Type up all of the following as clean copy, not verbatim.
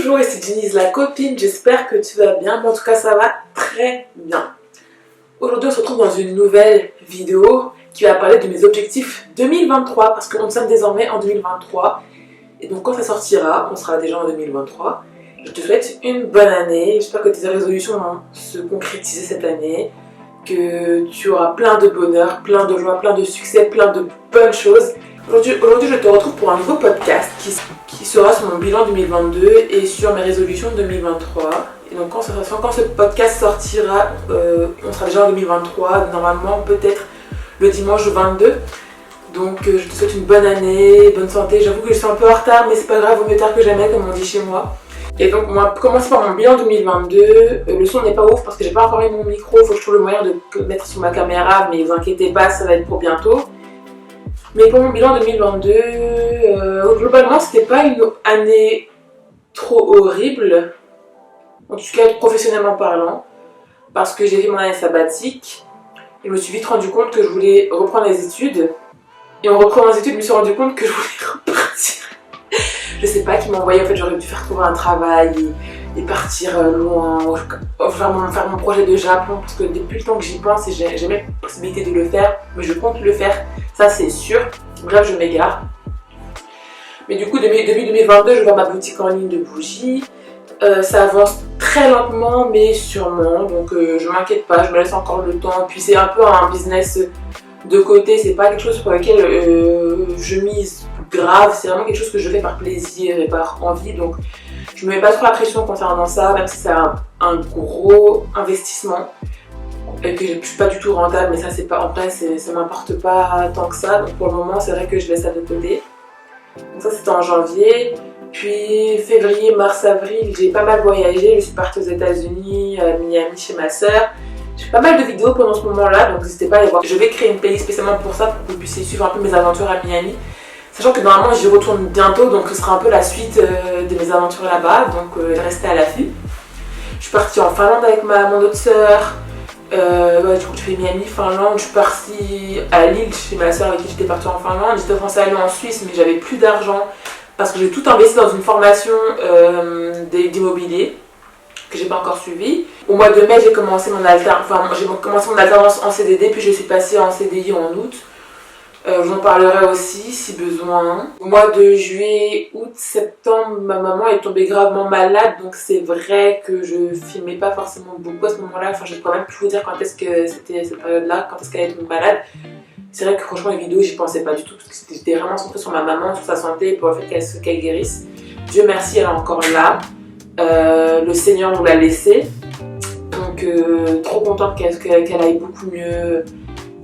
Bonjour, ici Denise la copine, j'espère que tu vas bien, mais en tout cas ça va très bien. Aujourd'hui on se retrouve dans une nouvelle vidéo qui va parler de mes objectifs 2023 parce que nous sommes désormais en 2023 et donc quand ça sortira, on sera déjà en 2023. Je te souhaite une bonne année, j'espère que tes résolutions vont se concrétiser cette année, que tu auras plein de bonheur, plein de joie, plein de succès, plein de bonnes choses. Aujourd'hui, je te retrouve pour un nouveau podcast qui sera sur mon bilan 2022 et sur mes résolutions 2023. Et donc quand ce podcast sortira, on sera déjà en 2023, normalement peut-être le dimanche 22. Donc je te souhaite une bonne année, bonne santé. J'avoue que je suis un peu en retard, mais c'est pas grave, vaut mieux tard que jamais, comme on dit chez moi. Et donc on va commencer par mon bilan 2022. Le son n'est pas ouf parce que j'ai pas encore eu mon micro, il faut que je trouve le moyen de le mettre sur ma caméra, mais ne vous inquiétez pas, ça va être pour bientôt. Mais pour mon bilan 2022, globalement c'était pas une année trop horrible, en tout cas professionnellement parlant, parce que j'ai fait mon année sabbatique et je me suis vite rendu compte que je voulais reprendre les études. Et en reprenant les études, je me suis rendu compte que je voulais repartir. Je sais pas qui m'a envoyé, en fait j'aurais dû faire trouver un travail et partir loin, faire mon projet de Japon, parce que depuis le temps que j'y pense et j'ai jamais la possibilité de le faire, mais je compte le faire, ça c'est sûr. Bref, je m'égare. Mais du coup, depuis 2022, je vends ma boutique en ligne de bougies. Ça avance très lentement, mais sûrement, donc je m'inquiète pas, je me laisse encore le temps. Puis c'est un peu un business de côté, c'est pas quelque chose pour lequel je mise grave, c'est vraiment quelque chose que je fais par plaisir et par envie, donc je me mets pas trop la pression concernant ça, même si c'est un gros investissement et que je suis pas du tout rentable, mais ça c'est pas, en vrai ça m'importe pas tant que ça, donc pour le moment c'est vrai que je laisse ça de côté. Donc ça c'était en janvier, puis février, mars, avril, j'ai pas mal voyagé, je suis partie aux États-Unis, à Miami chez ma soeur. J'ai pas mal de vidéos pendant ce moment-là, donc n'hésitez pas à les voir. Je vais créer une playlist spécialement pour ça, pour que vous puissiez suivre un peu mes aventures à Miami. Sachant que normalement j'y retourne bientôt, donc ce sera un peu la suite de mes aventures là-bas, donc restez à l'affût. Je suis partie en Finlande avec mon autre soeur. Du coup j'ai fait Miami, Finlande. Je suis partie à Lille chez ma soeur avec qui j'étais partie en Finlande. J'étais censée aller en Suisse, mais j'avais plus d'argent parce que j'ai tout investi dans une formation d'immobilier que j'ai pas encore suivi. Au mois de mai, j'ai commencé mon alternance en CDD, puis je suis passée en CDI en août. J'en parlerai aussi si besoin. Au mois de juillet, août, septembre, ma maman est tombée gravement malade, donc c'est vrai que je filmais pas forcément beaucoup à ce moment-là. Enfin, je peux quand même plus vous dire quand est-ce que c'était cette période-là, quand est-ce qu'elle est tombée malade. C'est vrai que franchement, les vidéos, j'y pensais pas du tout, parce que j'étais vraiment centrée sur ma maman, sur sa santé, pour le fait qu'elle guérisse. Dieu merci, elle est encore là. Le Seigneur nous l'a laissée. Donc, trop contente qu'elle aille beaucoup mieux,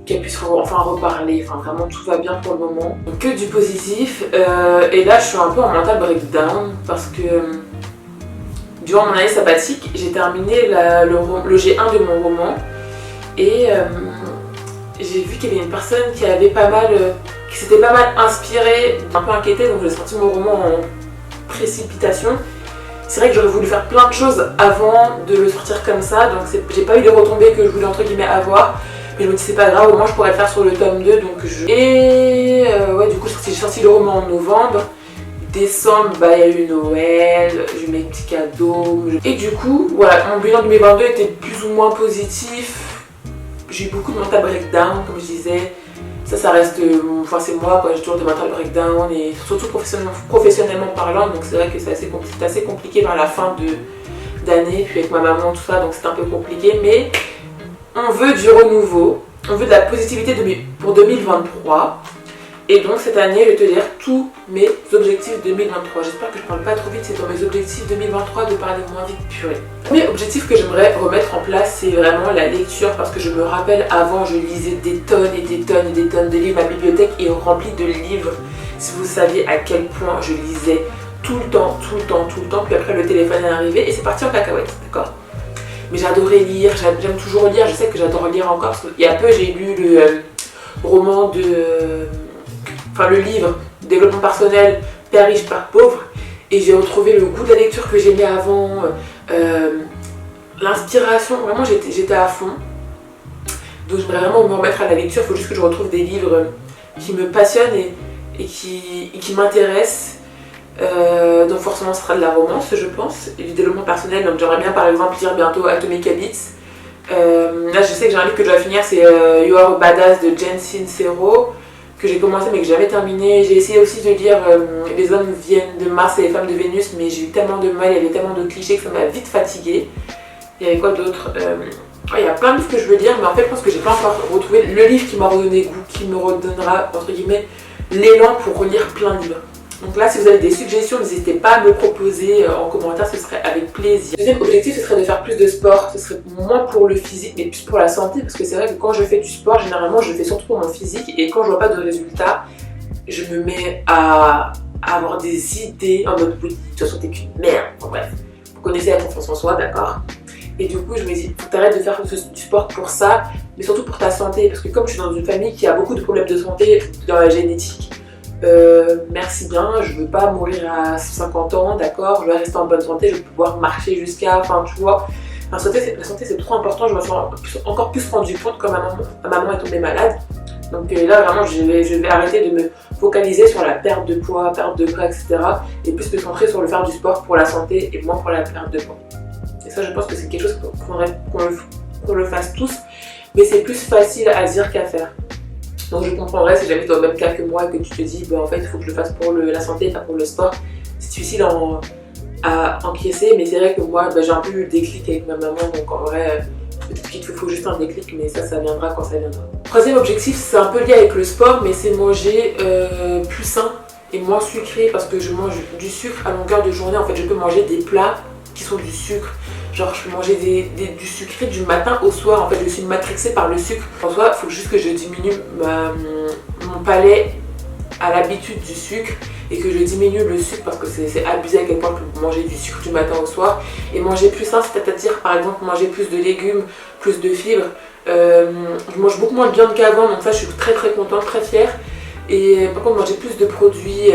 qu'elle puisse enfin reparler, enfin vraiment tout va bien pour le moment. Donc, que du positif, et là je suis un peu en mental breakdown parce que durant mon année sabbatique, j'ai terminé le G1 de mon roman et j'ai vu qu'il y avait une personne qui s'était pas mal inspirée, un peu inquiétée, donc j'ai sorti mon roman en précipitation. C'est vrai que j'aurais voulu faire plein de choses avant de le sortir comme ça, donc j'ai pas eu les retombées que je voulais entre guillemets avoir. Mais je me dis c'est pas grave, au moins je pourrais le faire sur le tome 2, donc du coup j'ai sorti le roman en novembre. Décembre, il y a eu Noël, j'ai eu mes petits cadeaux. Et du coup, voilà, mon bilan 2022 était plus ou moins positif. J'ai eu beaucoup de mental breakdown, comme je disais. Ça reste, c'est moi, j'ai toujours des mental breakdown, et surtout professionnellement parlant, donc c'est vrai que c'est assez compliqué vers la fin d'année, puis avec ma maman, tout ça, donc c'est un peu compliqué, mais on veut du renouveau, on veut de la positivité pour 2023. Et donc cette année, je vais te dire tous mes objectifs 2023. J'espère que je ne parle pas trop vite, c'est dans mes objectifs 2023 de parler moins vite, purée. Le premier objectif que j'aimerais remettre en place, c'est vraiment la lecture, parce que je me rappelle avant, je lisais des tonnes et des tonnes et des tonnes de livres. Ma bibliothèque est remplie de livres. Si vous saviez à quel point je lisais tout le temps, puis après le téléphone est arrivé et c'est parti en cacahuète, d'accord ? Mais j'adorais lire, j'aime toujours lire, je sais que j'adore lire encore, parce qu'il y a peu j'ai lu le roman le livre Développement personnel, Père riche, Père pauvre, et j'ai retrouvé le goût de la lecture que j'aimais avant, l'inspiration, vraiment j'étais à fond. Donc j'aimerais vraiment me remettre à la lecture, il faut juste que je retrouve des livres qui me passionnent et qui m'intéressent. Donc forcément ce sera de la romance je pense, et du développement personnel. Donc j'aimerais bien par exemple lire bientôt Atomic Habits. Là je sais que j'ai un livre que je dois finir, c'est You Are a Badass de Jen Sincero, que j'ai commencé mais que j'ai jamais terminé. J'ai essayé aussi de lire Les hommes viennent de Mars et les femmes de Vénus, mais j'ai eu tellement de mal, il y avait tellement de clichés que ça m'a vite fatiguée. Il y avait quoi d'autre? Il y a plein de livres que je veux lire, mais en fait je pense que j'ai pas encore retrouvé le livre qui m'a redonné goût, qui me redonnera entre guillemets l'élan pour relire plein de livres. Donc là, si vous avez des suggestions, n'hésitez pas à me proposer en commentaire, ce serait avec plaisir. Le deuxième objectif, ce serait de faire plus de sport. Ce serait moins pour le physique, mais plus pour la santé, parce que c'est vrai que quand je fais du sport, généralement, je le fais surtout pour mon physique, et quand je vois pas de résultats, je me mets à avoir des idées en mode oui, de toute façon, t'es qu'une merde. Bon, bref, vous connaissez la confiance en soi, d'accord? Et du coup, je me dis, faut t'arrêter de faire du sport pour ça, mais surtout pour ta santé, parce que comme je suis dans une famille qui a beaucoup de problèmes de santé dans la génétique, merci bien, je veux pas mourir à 50 ans, d'accord, je vais rester en bonne santé, je vais pouvoir marcher jusqu'à, enfin tu vois, la santé c'est trop important, je me suis encore plus rendu compte quand ma maman est tombée malade. Donc là vraiment je vais arrêter de me focaliser sur la perte de poids, etc. Et plus me centrer sur le faire du sport pour la santé et moins pour la perte de poids. Et ça je pense que c'est quelque chose qu'on le fasse tous, mais c'est plus facile à dire qu'à faire. Donc je comprendrais si jamais tu es dans le même cas que moi et que tu te dis en fait il faut que je le fasse pour la santé et pas pour le sport. C'est difficile à encaisser, mais c'est vrai que moi j'ai un peu eu le déclic avec ma maman, donc en vrai peut-être qu'il te faut juste un déclic, mais ça viendra quand ça viendra. Troisième objectif, c'est un peu lié avec le sport, mais c'est manger plus sain et moins sucré, parce que je mange du sucre à longueur de journée. En fait je peux manger des plats qui sont du sucre. Genre je peux manger du sucré du matin au soir. En fait je suis matrixée par le sucre. En soi il faut juste que je diminue mon palais à l'habitude du sucre, et que je diminue le sucre, parce que c'est abusé à quel point je peux manger du sucre du matin au soir. Et manger plus sain, c'est-à-dire par exemple manger plus de légumes, plus de fibres. Je mange beaucoup moins de viande qu'avant, donc ça je suis très contente, très fière. Et par contre manger plus de produits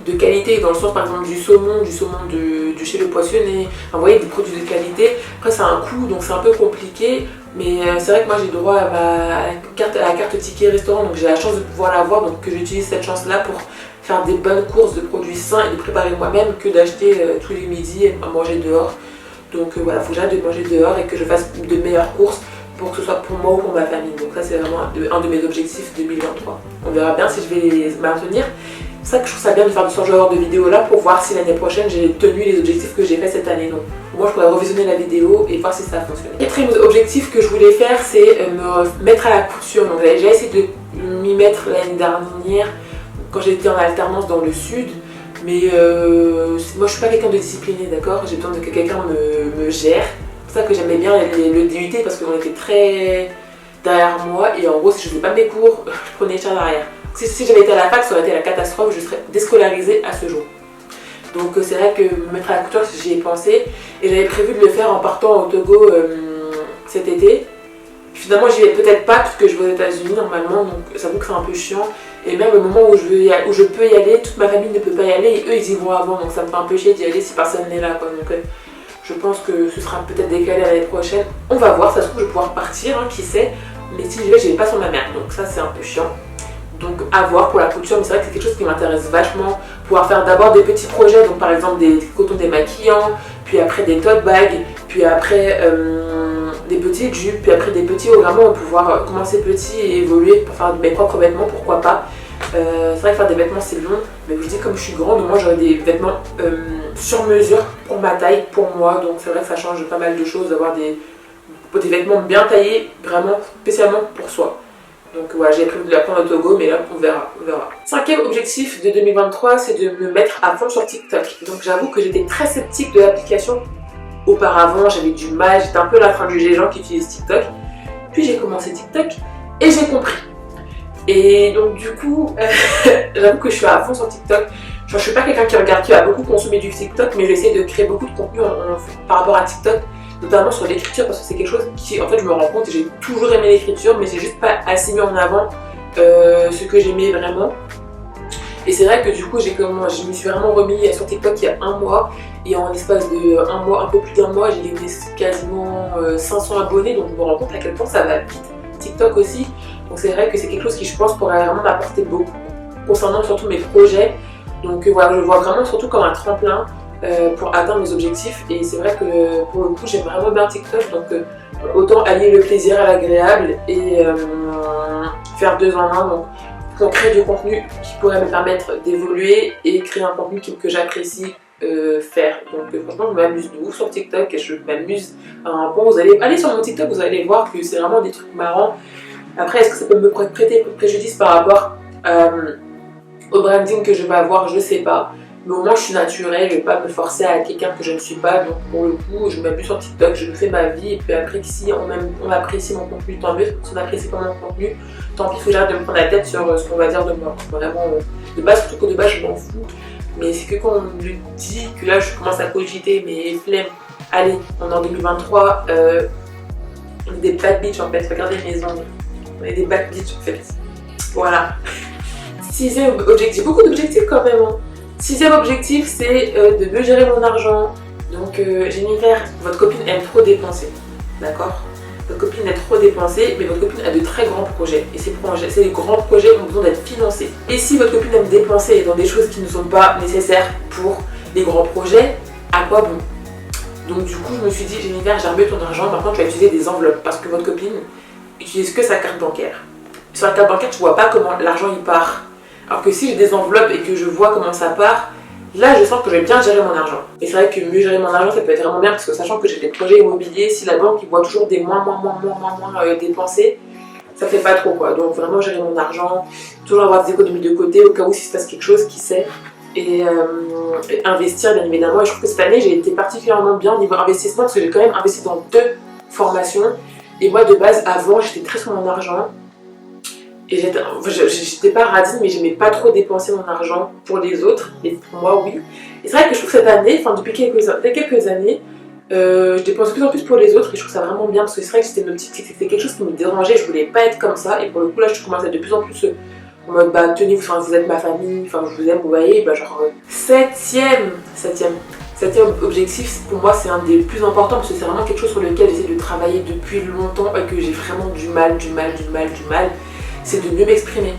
de qualité, dans le sens par exemple du saumon de chez le poissonnier, enfin, vous voyez, des produits de qualité. Après c'est un coût, donc c'est un peu compliqué, mais c'est vrai que moi j'ai droit à la carte ticket restaurant, donc j'ai la chance de pouvoir l'avoir, donc que j'utilise cette chance là pour faire des bonnes courses de produits sains et de préparer moi-même, que d'acheter tous les midis et à manger dehors. Donc voilà, il faut que j'arrête de manger dehors et que je fasse de meilleures courses pour que ce soit pour moi ou pour ma famille. Donc ça c'est vraiment un de mes objectifs 2023. On verra bien si je vais les maintenir. C'est ça que je trouve ça bien de faire ce genre de vidéo là, pour voir si l'année prochaine j'ai tenu les objectifs que j'ai fait cette année. Donc moi je pourrais revisionner la vidéo et voir si ça a fonctionné. Le quatrième objectif que je voulais faire, c'est me mettre à la couture. Donc j'ai essayé de m'y mettre l'année dernière quand j'étais en alternance dans le sud, mais moi je suis pas quelqu'un de discipliné, d'accord. J'ai besoin que quelqu'un me gère. C'est pour ça que j'aimais bien le DUT, parce qu'on était très derrière moi, et en gros si je faisais pas mes cours, je prenais cher derrière. Si j'avais été à la fac, ça aurait été la catastrophe, je serais déscolarisée à ce jour. Donc c'est vrai que me mettre à la couture, j'y ai pensé, et j'avais prévu de le faire en partant au Togo cet été. Finalement j'y vais peut-être pas, puisque je vais aux États-Unis normalement, donc j'avoue que c'est un peu chiant. Et même au moment où je peux y aller, toute ma famille ne peut pas y aller, et eux ils y vont avant, donc ça me fait un peu chier d'y aller si personne n'est là, quoi. Donc je pense que ce sera peut-être décalé à l'année prochaine. On va voir, ça se trouve je vais pouvoir partir, hein, qui sait. Mais si j'y vais pas sur ma mère, donc ça c'est un peu chiant. Donc à voir pour la couture, mais c'est vrai que c'est quelque chose qui m'intéresse vachement. Pouvoir faire d'abord des petits projets, donc par exemple des cotons démaquillants, puis après des tote bags, puis après des petites jupes, puis après des petits hauts. Vraiment pouvoir commencer petit et évoluer pour faire mes propres vêtements, pourquoi pas. C'est vrai que faire des vêtements c'est long, mais je dis comme je suis grande, moi j'aurais des vêtements sur mesure pour ma taille, pour moi. Donc c'est vrai que ça change pas mal de choses d'avoir des vêtements bien taillés, vraiment spécialement pour soi. Donc voilà, j'ai prévu de la prendre au Togo, mais là on verra. Cinquième objectif de 2023, c'est de me mettre à fond sur TikTok. Donc j'avoue que j'étais très sceptique de l'application auparavant, j'avais du mal, j'étais un peu là en train de juger les gens qui utilisent TikTok. Puis j'ai commencé TikTok et j'ai compris. Et donc du coup, j'avoue que je suis à fond sur TikTok. Je suis pas quelqu'un qui va beaucoup consommer du TikTok, mais j'essaie de créer beaucoup de contenu par rapport à TikTok, notamment sur l'écriture, parce que c'est quelque chose qui, en fait, je me rends compte, j'ai toujours aimé l'écriture, mais j'ai juste pas assez mis en avant ce que j'aimais vraiment. Et c'est vrai que du coup, je me suis vraiment remis sur TikTok il y a un mois, et en l'espace de un mois, un peu plus d'un mois, j'ai gagné quasiment 500 abonnés, donc je me rends compte à quel point ça va vite. TikTok aussi, donc c'est vrai que c'est quelque chose qui, je pense, pourrait vraiment m'apporter beaucoup, concernant surtout mes projets. Donc voilà, je le vois vraiment surtout comme un tremplin pour atteindre mes objectifs. Et c'est vrai que pour le coup, j'aime vraiment bien TikTok. Donc autant allier le plaisir à l'agréable et faire deux en un. Donc créer du contenu qui pourrait me permettre d'évoluer et créer un contenu que j'apprécie faire. Donc franchement, je m'amuse de ouf sur TikTok et je m'amuse à un point. Vous allez aller sur mon TikTok, vous allez voir que c'est vraiment des trucs marrants. Après, est-ce que ça peut me prêter préjudice par rapport au branding que je vais avoir? Je sais pas. Mais au moins, je suis naturelle, je vais pas me forcer à quelqu'un que je ne suis pas. Donc pour le coup, je m'amuse sur TikTok, je fais ma vie. Et puis après, si on apprécie mon contenu, tant mieux. Si on n'apprécie pas mon contenu, tant pis, il faut que j'arrête de me prendre la tête sur ce qu'on va dire de moi. Vraiment, de base, surtout que de base, je m'en fous. Mais c'est que quand on me dit que là, je commence à cogiter, mais flemme. Allez, on est en 2023, on est des bad bitch en fait. Regardez mes ongles. On est des bad bitch en fait. Voilà. Sixième objectif, beaucoup d'objectifs quand même. Hein. Sixième objectif, c'est de mieux gérer mon argent. Donc, Jennifer, votre copine aime trop dépenser. D'accord? Votre copine aime trop dépenser, mais votre copine a de très grands projets. Et ces grands projets ont besoin d'être financés. Et si votre copine aime dépenser dans des choses qui ne sont pas nécessaires pour les grands projets, à quoi bon? Donc, du coup, je me suis dit, Jennifer, j'ai remis ton argent. Maintenant, tu vas utiliser des enveloppes parce que votre copine utilise que sa carte bancaire. Sur la carte bancaire, tu vois pas comment l'argent il part. Alors que si j'ai des enveloppes et que je vois comment ça part, là je sens que je vais bien gérer mon argent. Et c'est vrai que mieux gérer mon argent, ça peut être vraiment bien parce que sachant que j'ai des projets immobiliers, si la banque il voit toujours des moins dépensés, ça fait pas trop quoi. Donc vraiment gérer mon argent, toujours avoir des économies de côté au cas où s'il se passe quelque chose, qui sait. Et investir bien évidemment. Et je trouve que cette année j'ai été particulièrement bien au niveau investissement parce que j'ai quand même investi dans 2 formations. Et moi de base avant j'étais très sur mon argent. Et j'étais pas radine, mais j'aimais pas trop dépenser mon argent pour les autres, et pour moi, oui. Et c'est vrai que je trouve que cette année, enfin depuis quelques années, je dépense de plus en plus pour les autres, et je trouve ça vraiment bien, parce que c'est vrai que c'était quelque chose qui me dérangeait, je voulais pas être comme ça, et pour le coup, là, je commence à être de plus en plus en mode, bah, tenez, vous êtes ma famille, enfin, je vous aime, vous voyez, bah, genre, septième objectif, pour moi, c'est un des plus importants, parce que c'est vraiment quelque chose sur lequel j'essaie de travailler depuis longtemps, et que j'ai vraiment du mal. C'est de mieux m'exprimer.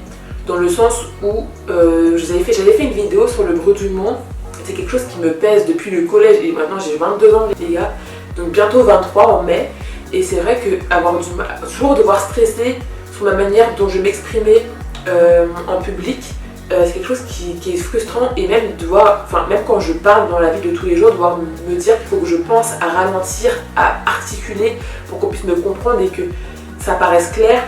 Dans le sens où j'avais fait une vidéo sur le bredouillement. C'est quelque chose qui me pèse depuis le collège et maintenant j'ai 22 ans les gars. Donc bientôt 23 en mai. Et c'est vrai que avoir du mal, toujours devoir stresser sur ma manière dont je m'exprimais en public, c'est quelque chose qui est frustrant. Et même même quand je parle dans la vie de tous les jours, devoir me dire qu'il faut que je pense à ralentir, à articuler pour qu'on puisse me comprendre et que ça paraisse clair.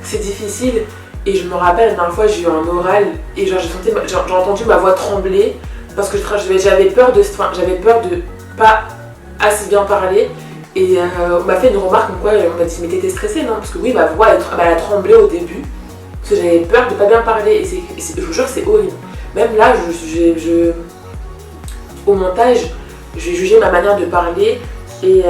C'est difficile et je me rappelle la dernière fois j'ai eu un oral et genre j'ai entendu ma voix trembler parce que j'avais peur de pas assez bien parler et on m'a fait une remarque comme quoi on m'a dit mais t'étais stressée non? Parce que oui ma voix elle a tremblé au début parce que j'avais peur de pas bien parler et je vous jure c'est horrible. Même là au montage je vais juger ma manière de parler et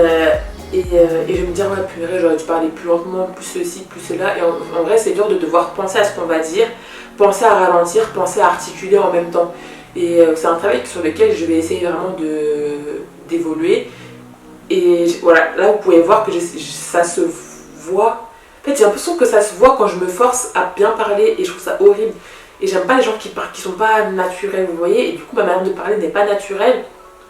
je vais me dire, ouais, purée, j'aurais dû parler plus lentement, plus ceci, plus cela. Et en vrai, c'est dur de devoir penser à ce qu'on va dire, penser à ralentir, penser à articuler en même temps. Et c'est un travail sur lequel je vais essayer vraiment d'évoluer. Et voilà, là, vous pouvez voir que ça se voit. En fait, j'ai l'impression que ça se voit quand je me force à bien parler et je trouve ça horrible. Et j'aime pas les gens qui sont pas naturels, vous voyez. Et du coup, ma manière de parler n'est pas naturelle.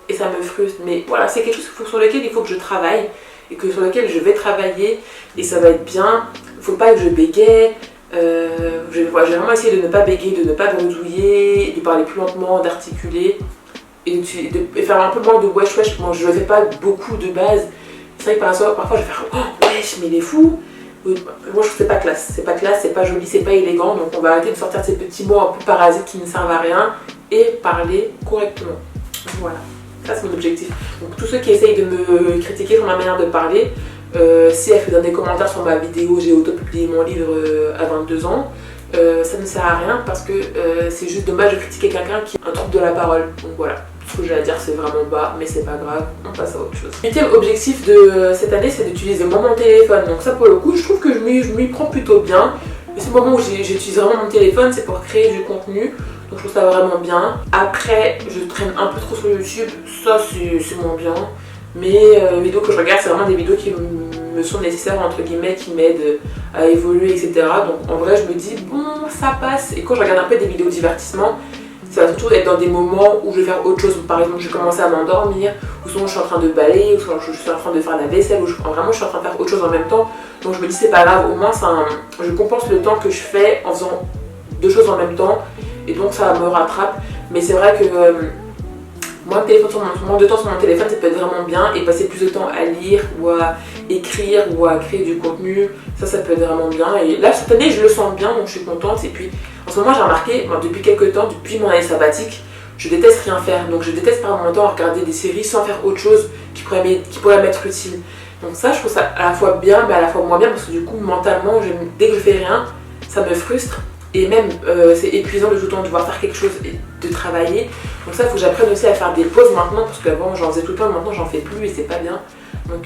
Et ça me frustre. Mais voilà, c'est quelque chose sur lequel il faut que je travaille. Et sur lequel je vais travailler et ça va être bien. Il ne faut pas que je bégaye. Je vais vraiment essayer de ne pas bégayer, de ne pas bredouiller, de parler plus lentement, d'articuler et faire un peu moins de wesh. Moi je ne fais pas beaucoup de base. C'est vrai que parfois je vais faire oh wesh mais il est fou. Moi je trouve que c'est pas classe, c'est pas joli, c'est pas élégant. Donc on va arrêter de sortir ces petits mots un peu parasites qui ne servent à rien et parler correctement. Voilà. Ça c'est mon objectif. Donc tous ceux qui essayent de me critiquer sur ma manière de parler, si elle fait dans des commentaires sur ma vidéo, j'ai auto-publié mon livre à 22 ans, ça ne sert à rien parce que c'est juste dommage de critiquer quelqu'un qui a un trouble de la parole. Donc voilà, ce que j'ai à dire c'est vraiment bas, mais c'est pas grave, on passe à autre chose. Le 8e objectif de cette année c'est d'utiliser moins mon téléphone. Donc ça pour le coup je trouve que je m'y prends plutôt bien. Et c'est le moment où j'utilise vraiment mon téléphone, c'est pour créer du contenu. Donc je trouve ça vraiment bien. Après, je traîne un peu trop sur YouTube, ça c'est moins bien. Mais les vidéos que je regarde, c'est vraiment des vidéos qui me sont nécessaires, entre guillemets, qui m'aident à évoluer, etc. Donc en vrai, je me dis, bon, ça passe. Et quand je regarde un peu des vidéos divertissement, Ça va surtout être dans des moments où je vais faire autre chose. Par exemple, je vais commencer à m'endormir, ou sinon je suis en train de balayer, ou sinon je suis en train de faire la vaisselle, ou vraiment je suis en train de faire autre chose en même temps. Donc je me dis c'est pas grave, au moins je compense le temps que je fais en faisant deux choses en même temps, et donc ça me rattrape. Mais c'est vrai que moins de temps sur mon téléphone, ça peut être vraiment bien, et passer plus de temps à lire ou à écrire ou à créer du contenu, ça peut être vraiment bien. Et là cette année je le sens bien, donc je suis contente. Et puis en ce moment j'ai remarqué, depuis quelques temps, depuis mon année sabbatique, je déteste rien faire. Donc je déteste par mon temps regarder des séries sans faire autre chose qui pourrait m'être utile. Donc ça je trouve ça à la fois bien mais à la fois moins bien, parce que du coup mentalement dès que je fais rien, ça me frustre. Et même c'est épuisant de tout le temps devoir faire quelque chose et de travailler. Donc ça il faut que j'apprenne aussi à faire des pauses maintenant, parce qu'avant j'en faisais tout le temps, maintenant j'en fais plus et c'est pas bien. Donc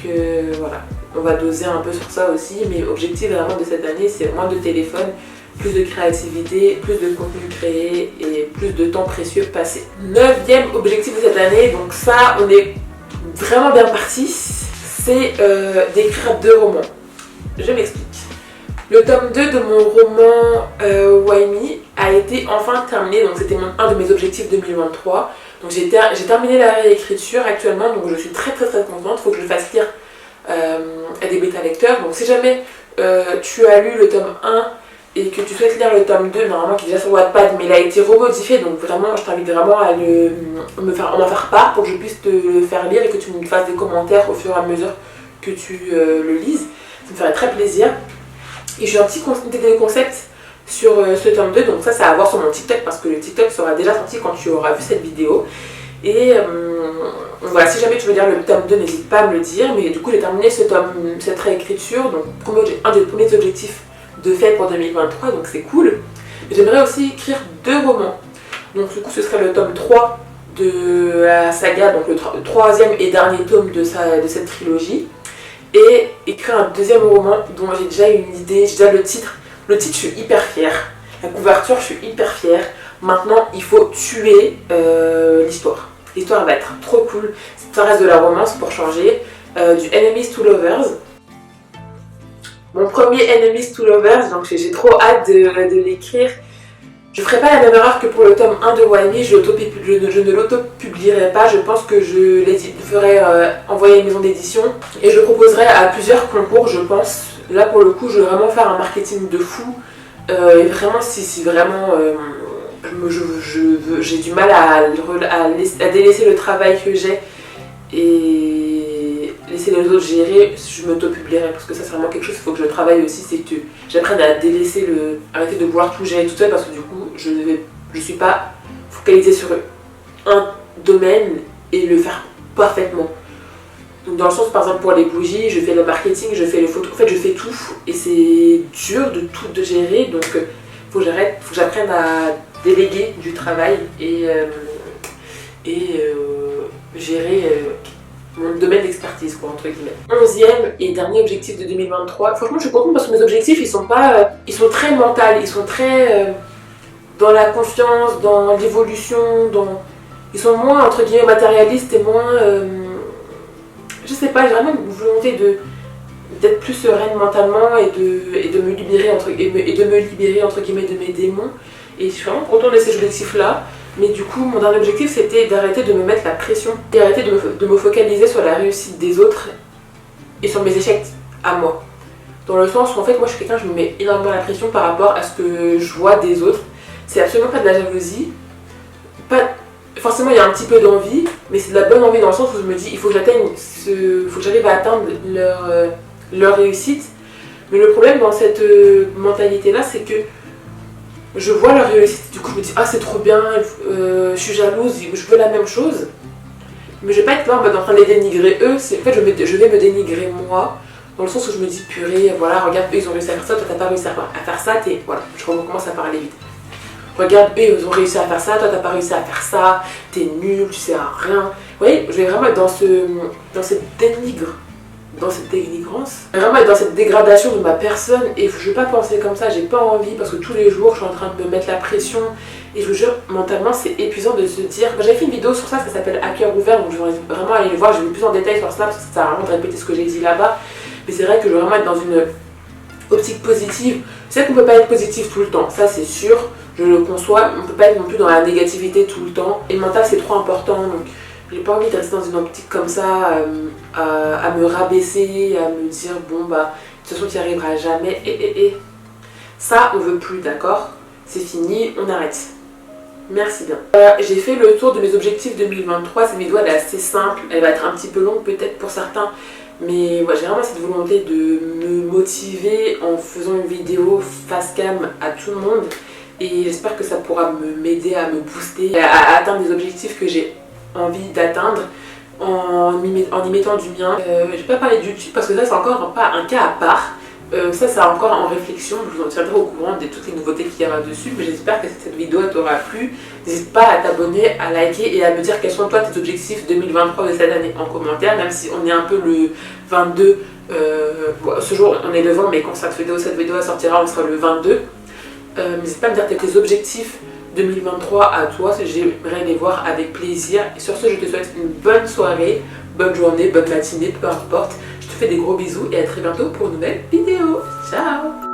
voilà, on va doser un peu sur ça aussi. Mais objectif vraiment de cette année, c'est moins de téléphone, plus de créativité, plus de contenu créé et plus de temps précieux passé. 9e objectif de cette année, donc ça on est vraiment bien parti, c'est d'écrire 2 romans. Je m'explique. Le tome 2 de mon roman Why Me a été enfin terminé, donc c'était un de mes objectifs 2023. Donc j'ai terminé la réécriture actuellement, donc je suis très contente. Il faut que je le fasse lire à des bêta lecteurs. Donc si jamais tu as lu le tome 1 et que tu souhaites lire le tome 2, normalement qui est déjà sur Wattpad, mais il a été remodifié, donc vraiment je t'invite vraiment à m'en faire part pour que je puisse te le faire lire et que tu me fasses des commentaires au fur et à mesure que tu le lises. Ça me ferait très plaisir. Et j'ai un petit concept sur ce tome 2, donc ça à voir sur mon TikTok, parce que le TikTok sera déjà sorti quand tu auras vu cette vidéo. Et voilà, si jamais tu veux lire le tome 2, n'hésite pas à me le dire. Mais du coup j'ai terminé cette réécriture, donc un des premiers objectifs de fait pour 2023, donc c'est cool. J'aimerais aussi écrire 2 romans, donc du coup ce serait le tome 3 de la saga, donc le 3e et dernier tome de cette trilogie. Et écrire un 2e roman dont j'ai déjà une idée, j'ai déjà le titre. Le titre, je suis hyper fière. La couverture, je suis hyper fière. Maintenant, il faut tuer l'histoire. L'histoire va être trop cool. Ça reste de la romance pour changer. Du Enemies to Lovers. Mon premier Enemies to Lovers, donc j'ai trop hâte de l'écrire. Je ne ferai pas la même erreur que pour le tome 1 de Why Me, je ne l'auto-publierai pas. Je pense que je ferai envoyer à une maison d'édition et je proposerai à plusieurs concours, je pense. Là pour le coup, je vais vraiment faire un marketing de fou. Et vraiment, si vraiment j'ai du mal à délaisser le travail que j'ai et laisser les autres gérer, je m'auto-publierai, parce que ça c'est vraiment quelque chose qu'il faut que je travaille aussi, c'est que j'apprenne à délaisser arrêter de vouloir tout gérer tout seul, parce que du coup je suis pas focalisée sur un domaine et le faire parfaitement. Donc dans le sens, par exemple pour les bougies, je fais le marketing, je fais les photos, en fait je fais tout et c'est dur de gérer, donc faut que j'apprenne à déléguer du travail et gérer mon domaine d'expertise, quoi, entre guillemets. 11e et dernier objectif de 2023. Franchement, je suis contente parce que mes objectifs, ils sont très mentaux, ils sont très dans la confiance, dans l'évolution, ils sont moins, entre guillemets, matérialistes et moins... je sais pas, j'ai vraiment une volonté d'être plus sereine mentalement et de me libérer, entre guillemets, de mes démons. Et je suis vraiment contente de ces objectifs-là. Mais du coup, mon dernier objectif, c'était d'arrêter de me mettre la pression et arrêter de me focaliser sur la réussite des autres et sur mes échecs à moi. Dans le sens où, en fait, moi, je suis quelqu'un, je me mets énormément la pression par rapport à ce que je vois des autres. C'est absolument pas de la jalousie. Forcément, il y a un petit peu d'envie, mais c'est de la bonne envie dans le sens où je me dis, il faut que j'arrive à atteindre leur réussite. Mais le problème dans cette mentalité-là, c'est que je vois leur réussite, du coup je me dis ah c'est trop bien, je suis jalouse, je veux la même chose. Mais je vais pas être là en mode en train de les dénigrer eux, en fait je vais me dénigrer moi, dans le sens où je me dis purée, voilà, regarde eux ils ont réussi à faire ça, toi t'as pas réussi à faire ça, voilà, je recommence à parler vite. Regarde eux ils ont réussi à faire ça, toi t'as pas réussi à faire ça, t'es nul, tu sais à rien. Vous voyez, je vais vraiment être dans cette dénigrance, vraiment être dans cette dégradation de ma personne, et je veux pas penser comme ça, j'ai pas envie, parce que tous les jours je suis en train de me mettre la pression et je vous jure mentalement c'est épuisant de se dire, j'avais fait une vidéo sur ça s'appelle À cœur ouvert, donc je vais vraiment aller le voir, je vais plus en détail sur ça parce que ça sert à rien de répéter ce que j'ai dit là-bas, mais c'est vrai que je veux vraiment être dans une optique positive. C'est vrai qu'on peut pas être positif tout le temps, ça c'est sûr, je le conçois, on peut pas être non plus dans la négativité tout le temps. Et le mental c'est trop important, donc j'ai pas envie de rester dans une optique comme ça, à me rabaisser, à me dire bon bah de toute façon tu n'y arriveras jamais, et. Ça on veut plus, d'accord? C'est fini, on arrête. Merci bien. J'ai fait le tour de mes objectifs 2023, cette vidéo elle est assez simple, elle va être un petit peu longue peut-être pour certains, mais j'ai vraiment cette volonté de me motiver en faisant une vidéo face cam à tout le monde et j'espère que ça pourra m'aider à me booster, à atteindre des objectifs que j'ai envie d'atteindre en y mettant du mien. Je vais pas parler de YouTube parce que ça c'est encore pas un cas à part. Ça c'est encore en réflexion, je vous en tiendrai au courant de toutes les nouveautés qu'il y aura dessus, mais j'espère que cette vidéo t'aura plu. N'hésite pas à t'abonner, à liker et à me dire quels sont toi tes objectifs 2023 de cette année en commentaire, même si on est un peu le 22, ce jour on est le 20 mais quand cette vidéo sortira on sera le 22. N'hésite pas à me dire tes objectifs 2023 à toi, j'aimerais les voir avec plaisir. Et sur ce je te souhaite une bonne soirée, bonne journée, bonne matinée, peu importe. Je te fais des gros bisous et à très bientôt pour une nouvelle vidéo. Ciao!